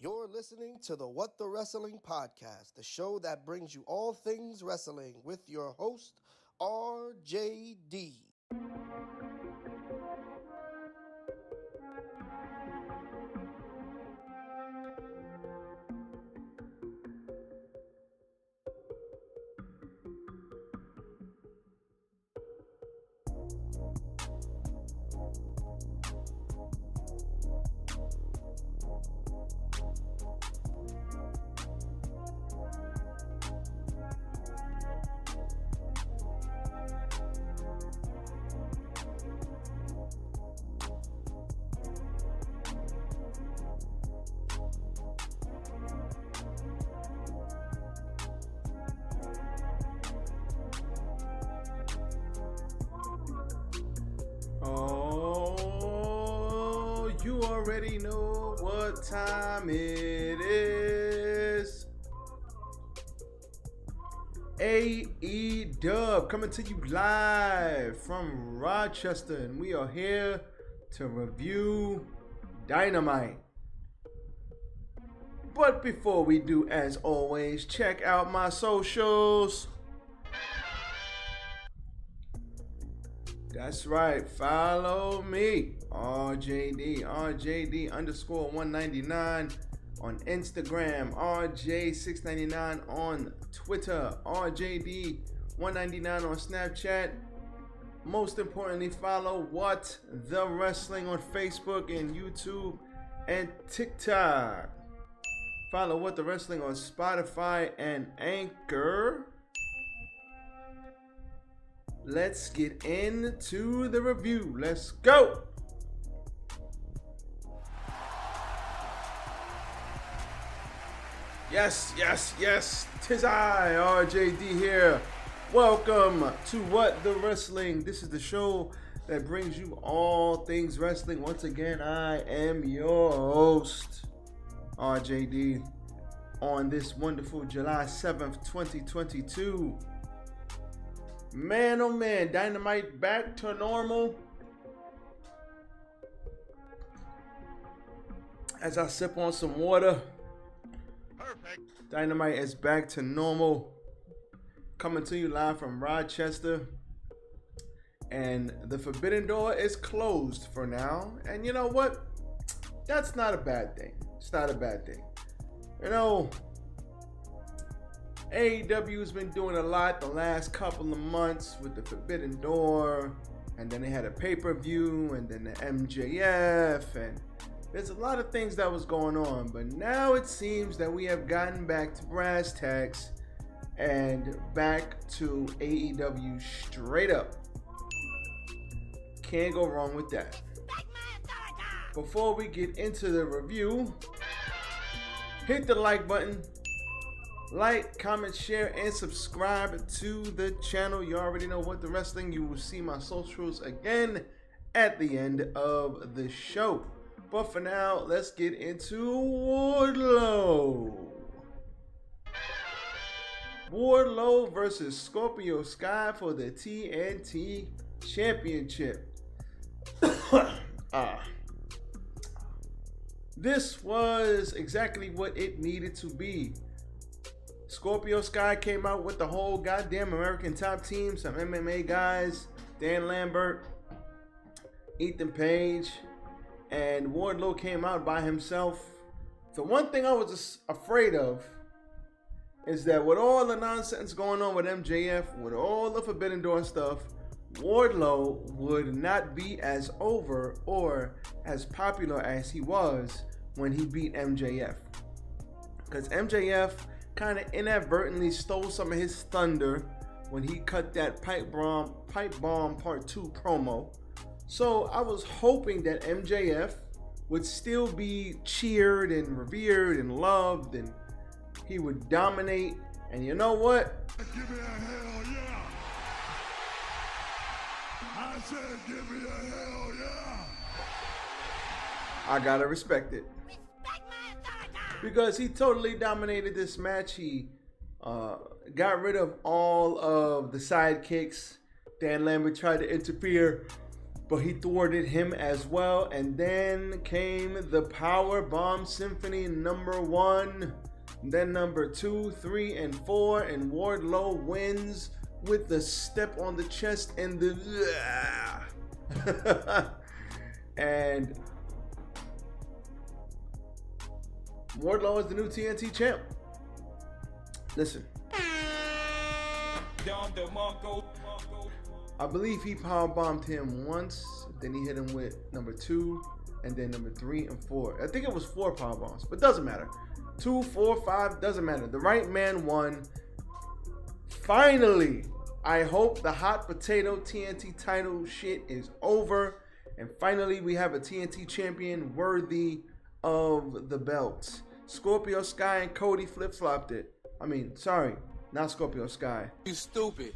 You're listening to the What the Wrestling Podcast, the show that brings you all things wrestling with your host, RJD. Oh, you already know what time it is. AEW coming to you live from Rochester, and we are here to review Dynamite. But before we do, as always, check out my socials. That's right, follow me, RJD underscore 199 on Instagram, RJ699 on Twitter, RJD 199 on Snapchat. Most importantly, follow What the Wrestling on Facebook and YouTube and TikTok. Follow What the Wrestling on Spotify and Anchor. Let's get into the review. Let's go. Yes. Tis I, RJD here. Welcome to What the Wrestling. This is the show that brings you all things wrestling. Once again, I am your host, RJD, on this wonderful July 7th, 2022. Man, oh man, Dynamite back to normal. As I sip on some water. Perfect. Dynamite is back to normal. Coming to you live from Rochester. And the Forbidden Door is closed for now. And you know what? That's not a bad thing. It's not a bad thing. You know, AEW has been doing a lot the last couple of months with the Forbidden Door, and then they had a pay-per-view, and then the MJF, and there's a lot of things that was going on. But now it seems that we have gotten back to brass tacks and back to AEW straight up. Can't go wrong with that. Before we get into the review, hit the like button. Like, comment, share, and subscribe to the channel. You already know What the Wrestling. You will see my socials again at the end of the show. But for now, let's get into Wardlow. Wardlow versus Scorpio Sky for the TNT Championship. This was exactly what it needed to be. Scorpio Sky came out with the whole goddamn American Top Team, some MMA guys, Dan Lambert, Ethan Page, and Wardlow came out by himself. The one thing I was afraid of is that with all the nonsense going on with MJF, with all the Forbidden Door stuff, Wardlow would not be as over or as popular as he was when he beat MJF. Because MJF kind of inadvertently stole some of his thunder when he cut that Pipe Bomb Part 2 promo. So I was hoping that MJF would still be cheered and revered and loved, and he would dominate. And you know what? Give me a hell yeah! I said give me a hell yeah! I gotta respect it. Because he totally dominated this match. He got rid of all of the sidekicks. Dan Lambert tried to interfere, but he thwarted him as well. And then came the Power Bomb Symphony number 1, then number 2, 3, and 4, and Wardlow wins with the step on the chest and the and Wardlow is the new TNT champ. Listen, I believe he powerbombed him once, then he hit him with number 2, and then number 3 and 4. I think it was 4 powerbombs, but doesn't matter. 2, 4, 5, doesn't matter. The right man won. Finally, I hope the hot potato TNT title shit is over, and finally we have a TNT champion worthy of the belt. Scorpio Sky and Cody flip-flopped it. I mean, sorry, not Scorpio Sky. You stupid.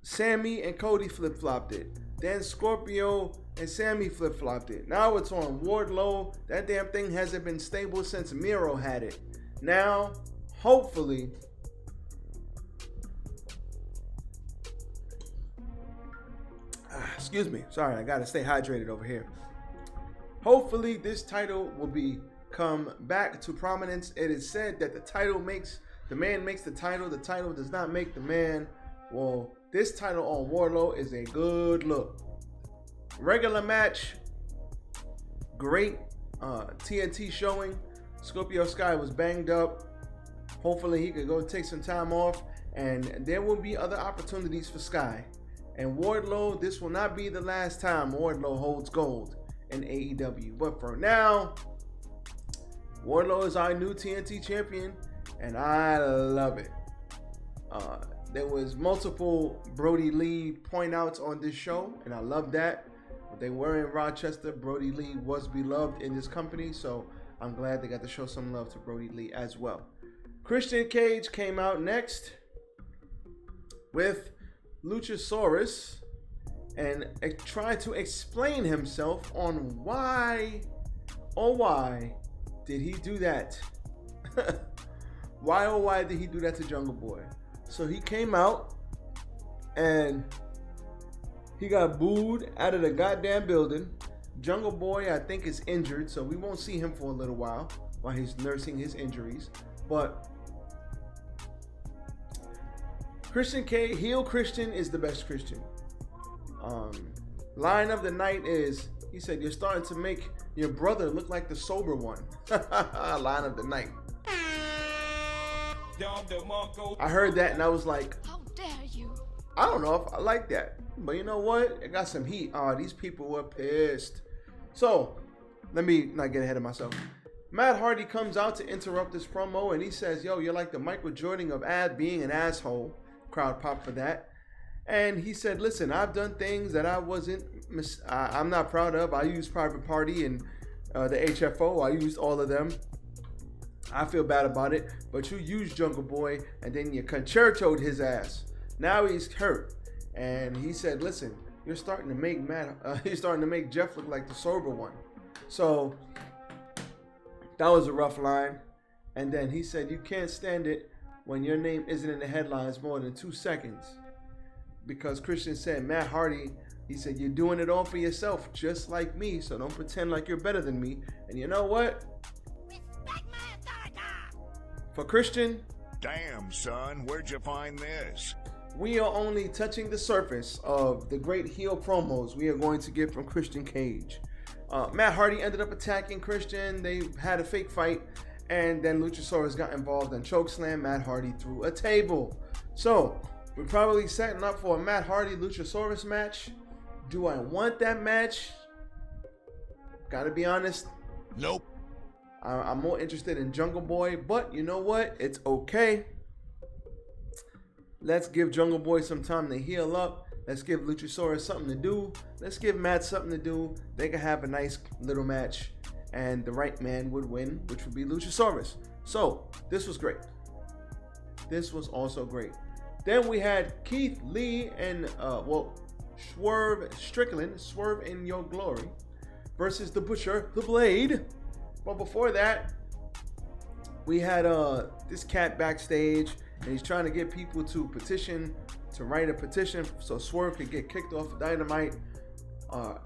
Sammy and Cody flip-flopped it. Then Scorpio and Sammy flip-flopped it. Now it's on Wardlow. That damn thing hasn't been stable since Miro had it. Now, hopefully, excuse me, sorry, I gotta stay hydrated over here. Hopefully this title will come back to prominence. It is said that the man makes the title does not make the man. Well, this title on Wardlow is a good look. Regular match, great TNT showing. Scorpio Sky was banged up. Hopefully he could go take some time off, and there will be other opportunities for Sky. And Wardlow, this will not be the last time Wardlow holds gold in AEW. But for now, Wardlow is our new TNT champion, and I love it. There was multiple Brody Lee point outs on this show, and I love that. But they were in Rochester. Brody Lee was beloved in this company, so I'm glad they got to show some love to Brody Lee as well. Christian Cage came out next with Luchasaurus and tried to explain himself on why did he do that. Why did he do that to Jungle Boy? So he came out and he got booed out of the goddamn building. Jungle Boy, I think, is injured, so we won't see him for a little while he's nursing his injuries. But Christian K, heel Christian, is the best Christian. Line of the night is, he said, "You're starting to make your brother look like the sober one." Line of the night. I heard that and I was like, how dare you? I don't know if I like that. But you know what? It got some heat. Oh, these people were pissed. So, let me not get ahead of myself. Matt Hardy comes out to interrupt this promo and he says, "Yo, you're like the Michael Jordan of being an asshole." Crowd pop for that. And he said, "Listen, I've done things that I'm not proud of. I used Private Party and the HFO. I used all of them. I feel bad about it. But you used Jungle Boy and then you concertoed his ass. Now he's hurt." And he said, "Listen, you're starting to make Jeff look like the sober one." So that was a rough line. And then he said, "You can't stand it when your name isn't in the headlines more than 2 seconds." Because Christian said, Matt Hardy, he said, "You're doing it all for yourself, just like me. So don't pretend like you're better than me." And you know what? Respect my authority. For Christian, Damn, son, where'd you find this? we are only touching the surface of the great heel promos we are going to get from Christian Cage. Matt Hardy ended up attacking Christian. They had a fake fight, and then Luchasaurus got involved and chokeslammed Matt Hardy through a table. So we're probably setting up for a Matt Hardy Luchasaurus match. Do I want that match? Gotta be honest. Nope. I'm more interested in Jungle Boy, but you know what? It's okay. Let's give Jungle Boy some time to heal up. Let's give Luchasaurus something to do. Let's give Matt something to do. They can have a nice little match, and the right man would win, which would be Luchasaurus. So this was great. This was also great. Then we had Keith Lee and Swerve Strickland, Swerve in Your Glory, versus the Butcher, the Blade. But before that, we had this cat backstage, and he's trying to get people to write a petition so Swerve could get kicked off of Dynamite.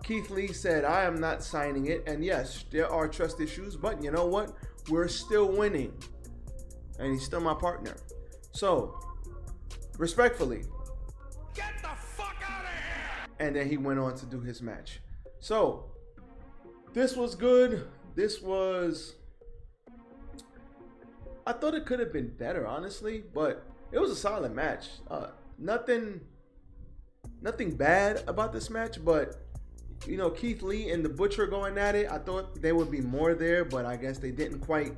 Keith Lee said, I am not signing it. And yes, there are trust issues, but you know what? We're still winning. And he's still my partner. So, respectfully. Get the fuck out of here! And then he went on to do his match. So, this was good. I thought it could have been better, honestly, but it was a solid match. Nothing bad about this match, but you know, Keith Lee and the Butcher going at it, I thought there would be more there, but I guess they didn't quite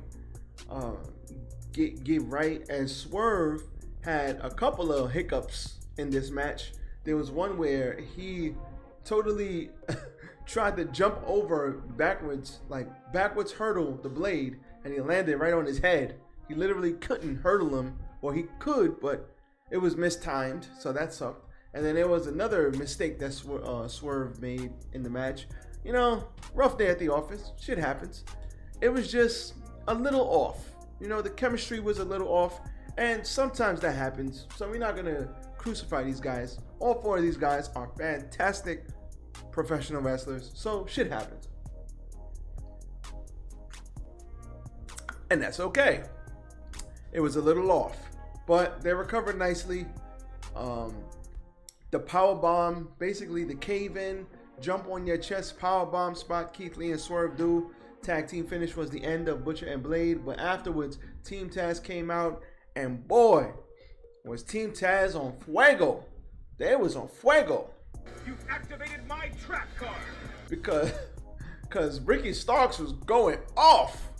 get right. And Swerve had a couple of hiccups in this match. There was one where he totally tried to jump over backwards hurdle the Blade, and he landed right on his head. He literally couldn't hurdle him, or he could, but it was mistimed, so that sucked. And then there was another mistake that Swerve made in the match. You know, rough day at the office. Shit happens. It was just a little off. You know, the chemistry was a little off. And sometimes that happens. So we're not going to crucify these guys. All four of these guys are fantastic professional wrestlers. So shit happens. And that's okay. It was a little off. But they recovered nicely. The power bomb, basically the cave in, jump on your chest power bomb spot Keith Lee and Swerve do. Tag team finish was the end of Butcher and Blade, but afterwards Team Taz came out, and boy, was Team Taz on fuego. They was on fuego. You've activated my trap card. Because Ricky Starks was going off.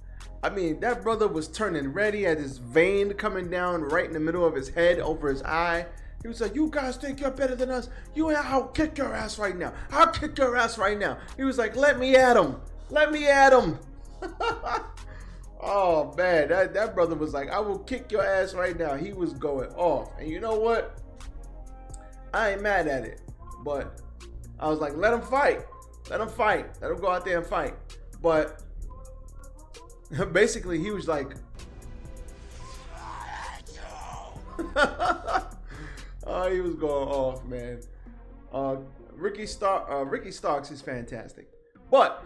I mean, that brother was turning red. He had this vein coming down right in the middle of his head over his eye. He was like, you guys think you're better than us? I'll kick your ass right now. I'll kick your ass right now. He was like, let me at him. Let me at him. Oh, man. That brother was like, I will kick your ass right now. He was going off. And you know what? I ain't mad at it. But I was like, let him fight. Let him fight. Let him go out there and fight. But basically, he was like... Oh, he was going off, man. Ricky Starks is fantastic. But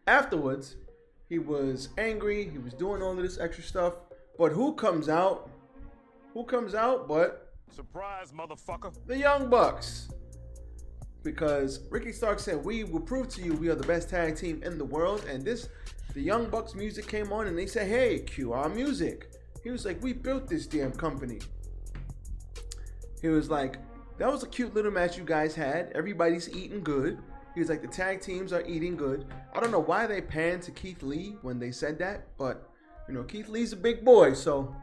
afterwards, he was angry. He was doing all of this extra stuff. But who comes out? Who comes out but... Surprise, motherfucker. The Young Bucks. Because Ricky Starks said, we will prove to you we are the best tag team in the world. And the Young Bucks music came on and they said, hey, cue our music. He was like, we built this damn company. He was like, that was a cute little match you guys had. Everybody's eating good. He was like, the tag teams are eating good. I don't know why they panned to Keith Lee when they said that, but, you know, Keith Lee's a big boy, so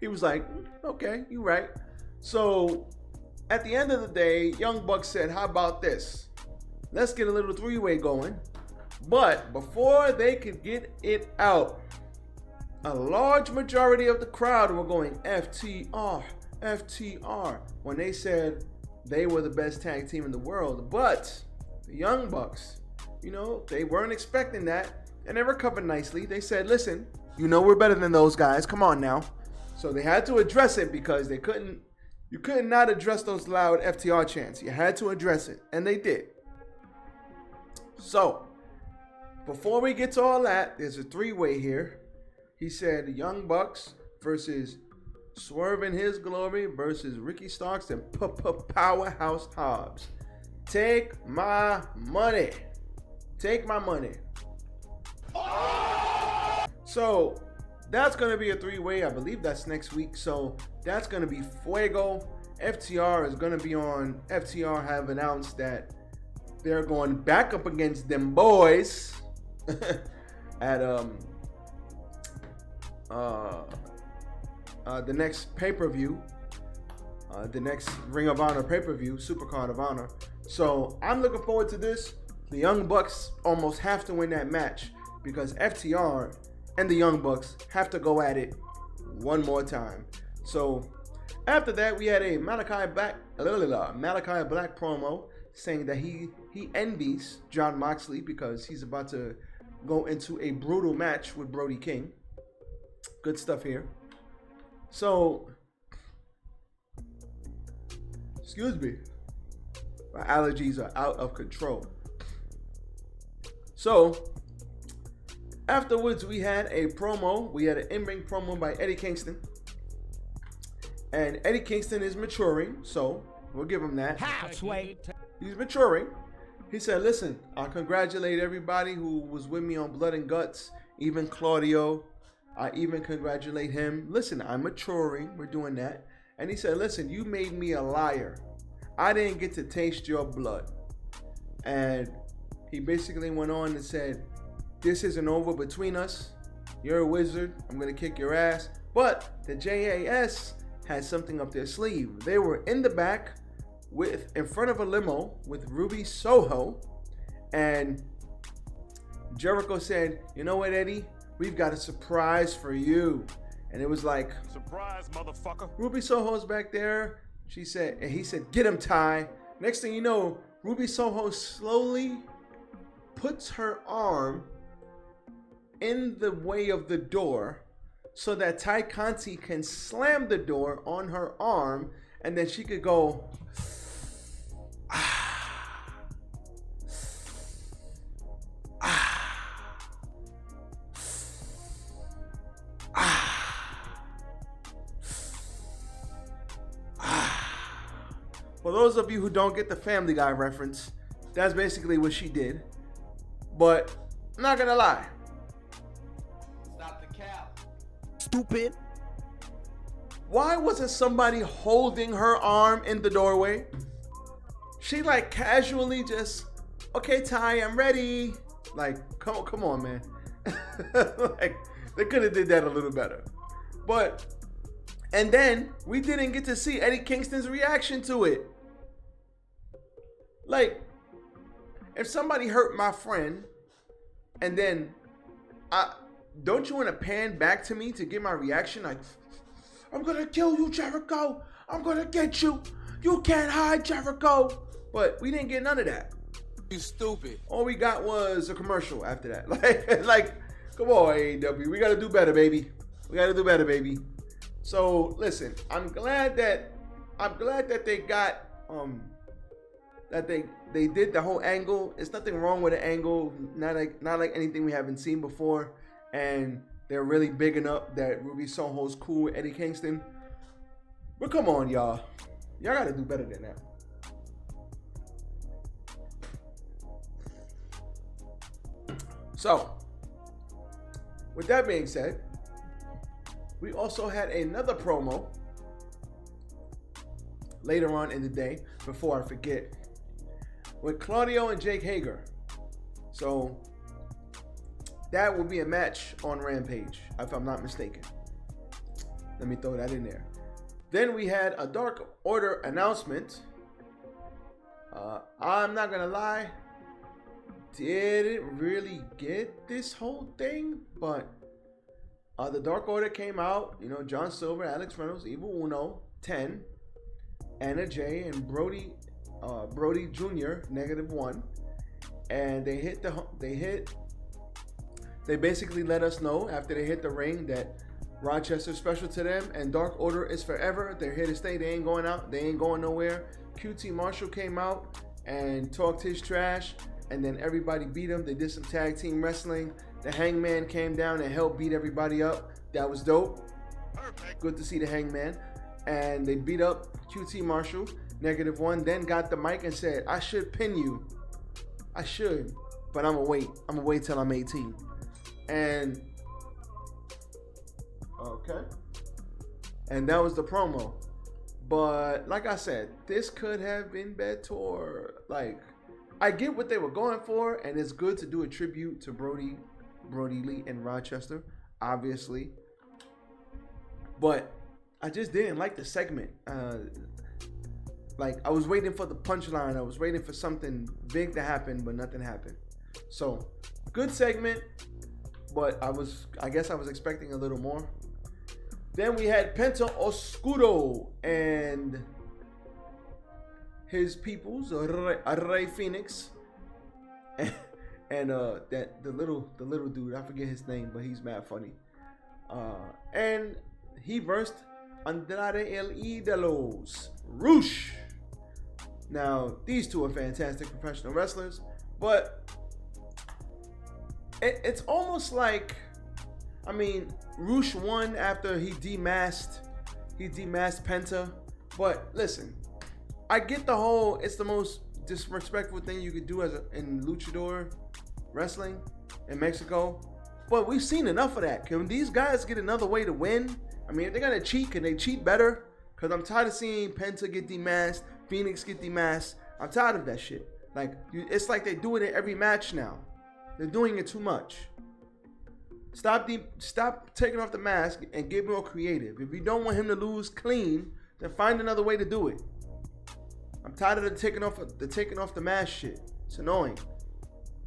he was like, okay, you're right. So at the end of the day, Young Bucks said, how about this? Let's get a little three-way going. But before they could get it out, a large majority of the crowd were going FTR. FTR when they said they were the best tag team in the world. But the Young Bucks, you know, they weren't expecting that, and they recovered nicely. They said, listen, you know we're better than those guys. Come on now. So they had to address it because you could not address those loud FTR chants. You had to address it, and they did. So before we get to all that, there's a three-way here. He said the Young Bucks versus Swerve in His Glory versus Ricky Starks and Powerhouse Hobbs. Take my money. Take my money. So that's going to be a three-way. I believe that's next week. So that's going to be fuego. FTR is going to be on. FTR have announced that they're going back up against them boys at the next pay-per-view, the next Ring of Honor pay-per-view, Supercard of Honor. So I'm looking forward to this. The Young Bucks almost have to win that match because FTR and the Young Bucks have to go at it one more time. So after that, we had a Malachi Black promo saying that he envies Jon Moxley because he's about to go into a brutal match with Brody King. Good stuff here. So, excuse me. My allergies are out of control. So, afterwards, we had a promo. We had an in-ring promo by Eddie Kingston. And Eddie Kingston is maturing, so we'll give him that. Halfway. He's maturing. He said, listen, I congratulate everybody who was with me on Blood and Guts, even Claudio. I even congratulate him. Listen, I'm maturing. We're doing that. And he said, listen, you made me a liar. I didn't get to taste your blood. And he basically went on and said, this isn't over between us. You're a wizard. I'm going to kick your ass. But the JAS had something up their sleeve. They were in the back in front of a limo with Ruby Soho. And Jericho said, you know what, Eddie? We've got a surprise for you. And it was like, Surprise, motherfucker. Ruby Soho's back there. She said, and he said, get him, Ty. Next thing you know, Ruby Soho slowly puts her arm in the way of the door so that Ty Conti can slam the door on her arm, and then she could go, For those of you who don't get the Family Guy reference, that's basically what she did. But I'm not gonna lie. Stop the cap. Stupid. Why wasn't somebody holding her arm in the doorway? She like casually just, okay, Ty, I'm ready. Like, come on, man. Like, they could have did that a little better. But, and then we didn't get to see Eddie Kingston's reaction to it. Like, if somebody hurt my friend, and then don't you want to pan back to me to get my reaction? Like, I'm gonna kill you, Jericho. I'm gonna get you. You can't hide, Jericho. But we didn't get none of that. You stupid. All we got was a commercial after that. Like, come on, AEW. We gotta do better, baby. We gotta do better, baby. So listen, I'm glad that they got that they did the whole angle. It's nothing wrong with the angle. Not like anything we haven't seen before. And they're really bigging up that Ruby Soho's cool with Eddie Kingston. But come on, y'all. Y'all gotta do better than that. So, with that being said, we also had another promo later on in the day, before I forget, with Claudio and Jake Hager. So, that will be a match on Rampage, if I'm not mistaken. Let me throw that in there. Then we had a Dark Order announcement. I'm not gonna lie, didn't really get this whole thing, but the Dark Order came out. You know, John Silver, Alex Reynolds, Evil Uno, 10, Anna Jay, and Brody Jr. -1, and they basically let us know after they hit the ring that Rochester's special to them and Dark Order is forever. They're here to stay. They ain't going out. They ain't going nowhere. QT Marshall came out and talked his trash, and then everybody beat him. They did some tag team wrestling. The Hangman came down and helped beat everybody up. That was dope. Good to see the Hangman. And they beat up QT Marshall, -1, then got the mic and said, I should pin you. I should, but I'm gonna wait. I'm gonna wait till I'm 18. And okay. And that was the promo. But like I said, this could have been better. Like, I get what they were going for, and it's good to do a tribute to Brody Lee and Rochester, obviously. But I just didn't like the segment. Like, I was waiting for the punchline. I was waiting for something big to happen, but nothing happened. So, good segment, but I guess I was expecting a little more. Then we had Penta Oscuro and his peoples, Rey Phoenix, and the little dude, I forget his name, but he's mad funny. And he versed Andrade El Ídolos, Roosh. Now, these two are fantastic professional wrestlers, but it's almost like, I mean, Roosh won after he demasked Penta. But listen, I get the whole, it's the most disrespectful thing you could do in luchador wrestling in Mexico. But we've seen enough of that. Can these guys get another way to win? I mean, if they're gonna cheat, can they cheat better? Because I'm tired of seeing Penta get demasked, Phoenix get demasked. I'm tired of that shit. Like, it's like they do it in every match now. They're doing it too much. Stop taking off the mask and get more creative. If you don't want him to lose clean, then find another way to do it. I'm tired of the taking off the mask shit. It's annoying.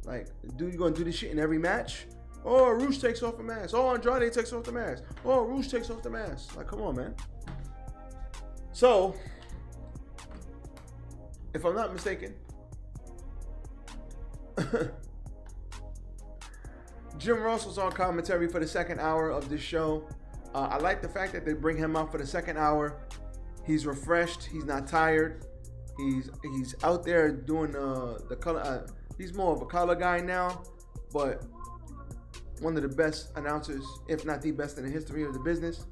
Like, dude, you gonna do this shit in every match? Oh, Roosh takes off the mask. Oh, Andrade takes off the mask. Oh, Roosh takes off the mask. Like, come on, man. So, if I'm not mistaken, Jim Ross was on commentary for the second hour of this show. I like the fact that they bring him out for the second hour. He's refreshed. He's not tired. He's out there doing the color. He's more of a color guy now, but one of the best announcers, if not the best in the history of the business.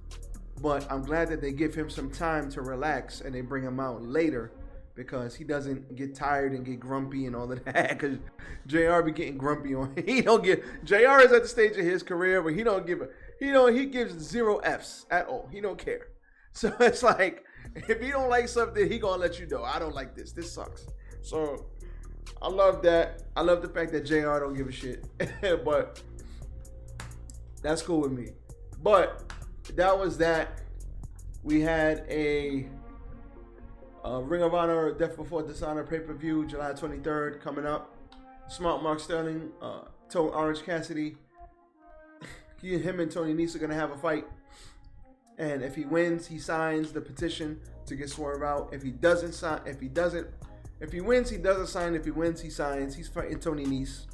But I'm glad that they give him some time to relax and they bring him out later, because he doesn't get tired and get grumpy and all of that. Because JR be getting grumpy on. JR is at the stage of his career where he gives 0 Fs at all. He don't care. So it's like, if he don't like something, he gonna let you know. I don't like this. This sucks. So I love that. I love the fact that JR don't give a shit. But that's cool with me. But that was that. We had a Ring of Honor Death Before Dishonor pay-per-view, July 23rd, coming up. Smart Mark Sterling told Orange Cassidy him and Tony Nese are going to have a fight. And if he wins, he signs the petition to get Swerve out. If he wins, he doesn't sign. If he wins, he signs. He's fighting Tony Nese.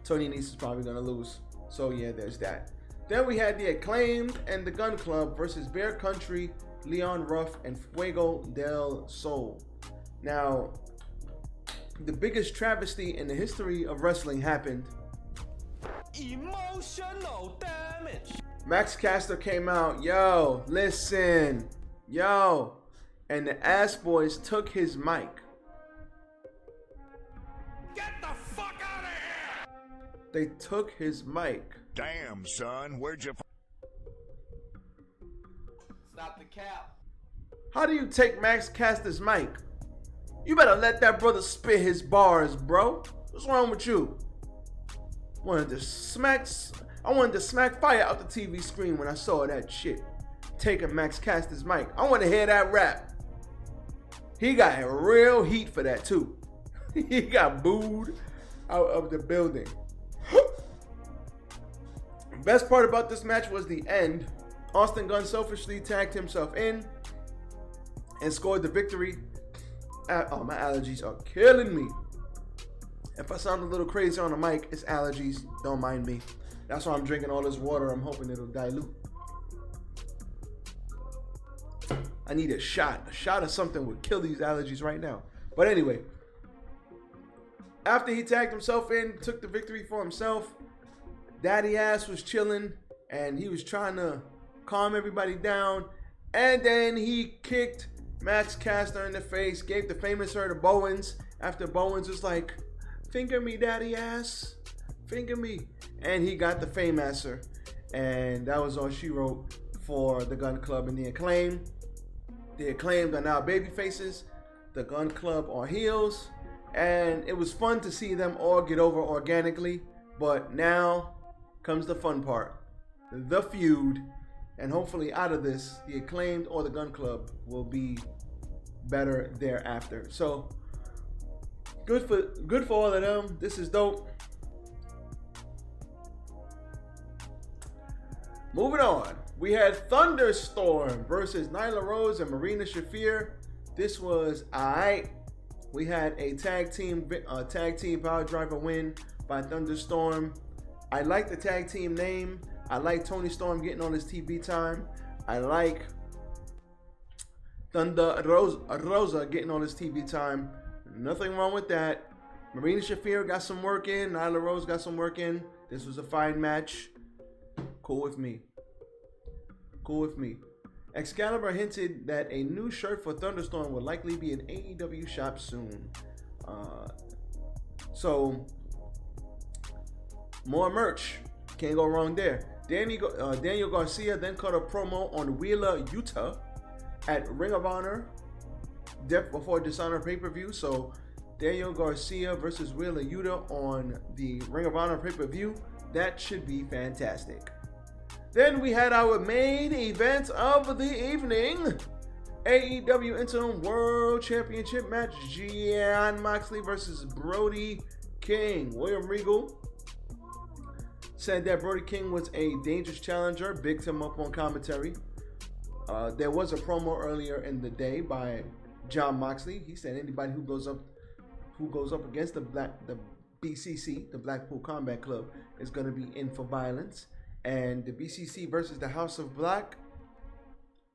Tony Nese is probably going to lose. So yeah, there's that. Then we had the Acclaimed and the Gun Club versus Bear Country, Leon Ruff, and Fuego del Sol. Now, the biggest travesty in the history of wrestling happened. Emotional damage. Max Caster came out, yo, listen, yo, and the Ass Boys took his mic. Get the fuck out of here! They took his mic. Damn, son, where'd you... Stop the cap. How do you take Max Caster's mic? You better let that brother spit his bars, bro. What's wrong with you? I wanted to smack fire out the TV screen when I saw that shit. Taking Max Caster's mic. I want to hear that rap. He got real heat for that too. He got booed out of the building. Best part about this match was the end. Austin Gunn selfishly tagged himself in and scored the victory. Oh, my allergies are killing me. If I sound a little crazy on the mic, it's allergies. Don't mind me. That's why I'm drinking all this water. I'm hoping it'll dilute. I need a shot. A shot of something would kill these allergies right now. But anyway, after he tagged himself in, took the victory for himself, Daddy Ass was chilling and he was trying to calm everybody down. And then he kicked Max Caster in the face, gave the famous her to Bowens after Bowens was like, finger me, Daddy Ass, finger me. And he got the Fame-asser. And that was all she wrote for the Gun Club and the Acclaimed. The Acclaimed are now baby faces. The Gun Club are heels. And it was fun to see them all get over organically. But now comes the fun part. The feud. And hopefully out of this, the Acclaimed or the Gun Club will be better thereafter. So good for all of them. This is dope. Moving on, we had Thunderstorm versus Nyla Rose and Marina Shafir. This was alright. We had a tag team power driver win by Thunderstorm. I like the tag team name. I like Tony Storm getting on his TV time. I like Thunder Rosa getting all this TV time. Nothing wrong with that. Marina Shafir got some work in. Nyla Rose got some work in. This was a fine match. Cool with me. Cool with me. Excalibur hinted that a new shirt for Thunderstorm would likely be in AEW shop soon. So, more merch. Can't go wrong there. Daniel Garcia then cut a promo on Wheeler Yuta at Ring of Honor before Dishonor pay-per-view. So, Daniel Garcia versus Wheeler Yuta on the Ring of Honor pay-per-view. That should be fantastic. Then we had our main event of the evening. AEW Interim World Championship match. Jon Moxley versus Brody King. William Regal said that Brody King was a dangerous challenger. Bigged him up on commentary. There was a promo earlier in the day by Jon Moxley. He said anybody who goes up against the BCC, the Blackpool Combat Club, is going to be in for violence. And the BCC versus the House of Black,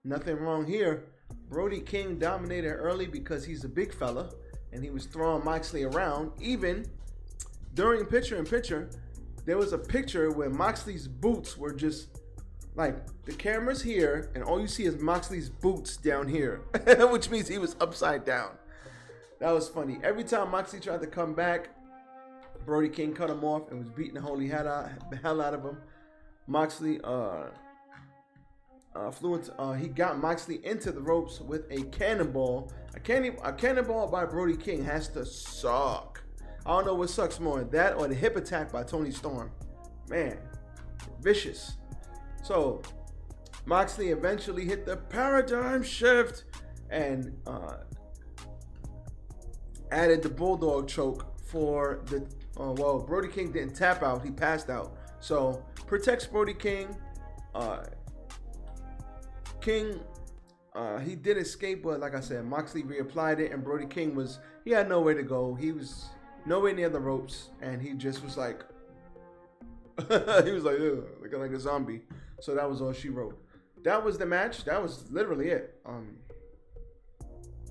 nothing wrong here. Brody King dominated early because he's a big fella and he was throwing Moxley around. Even during picture-in-picture, there was a picture where Moxley's boots were just like, the camera's here and all you see is Moxley's boots down here, which means he was upside down. That was funny. Every time Moxley tried to come back, Brody King cut him off and was beating the holy hell out of him. Moxley he got Moxley into the ropes with a cannonball. A cannonball by Brody King has to suck. I don't know what sucks more, that or the hip attack by Tony Storm. Man, vicious. So Moxley eventually hit the paradigm shift and added the bulldog choke for the. Brody King didn't tap out; he passed out. So protects Brody King. He did escape, but like I said, Moxley reapplied it, and Brody King he had nowhere to go. He was nowhere near the ropes, and he just was like, he was like, looking like a zombie. So that was all she wrote. That was the match. That was literally it.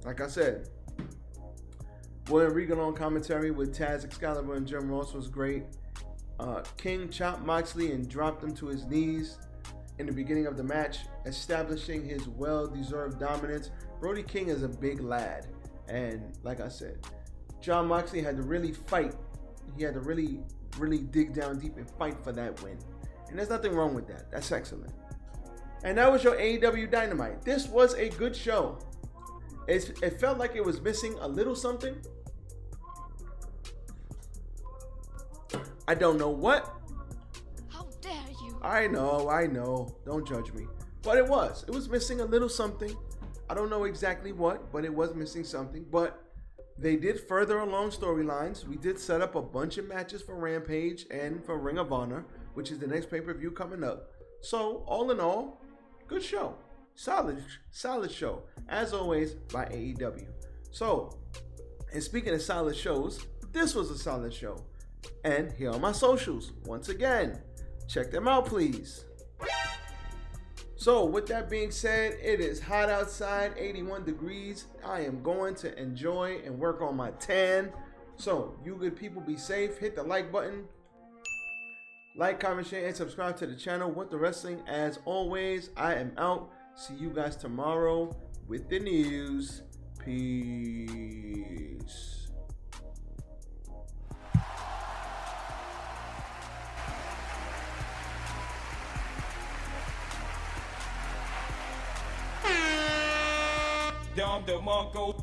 Like I said, William Regal on commentary with Taz, Excalibur, and Jim Ross was great. King chopped Moxley and dropped him to his knees in the beginning of the match, establishing his well-deserved dominance. Brody King is a big lad, and like I said, Jon Moxley had to really fight. He had to really dig down deep and fight for that win, and there's nothing wrong with that. That's excellent. And that was your AEW Dynamite. This was a good show. It felt like it was missing a little something. I don't know what. How dare you? I know. Don't judge me. But it was missing a little something. I don't know exactly what, but it was missing something. But they did further along storylines. We did set up a bunch of matches for Rampage and for Ring of Honor, which is the next pay-per-view coming up. So, all in all, good show. Solid show. As always, by AEW. So, and speaking of solid shows, this was a solid show. And here are my socials. Once again, check them out, please. So, with that being said, it is hot outside, 81 degrees. I am going to enjoy and work on my tan. So, you good people, be safe. Hit the like button. Like, comment, share, and subscribe to the channel. With the wrestling, as always, I am out. See you guys tomorrow with the news. Peace. Dom the Mongo.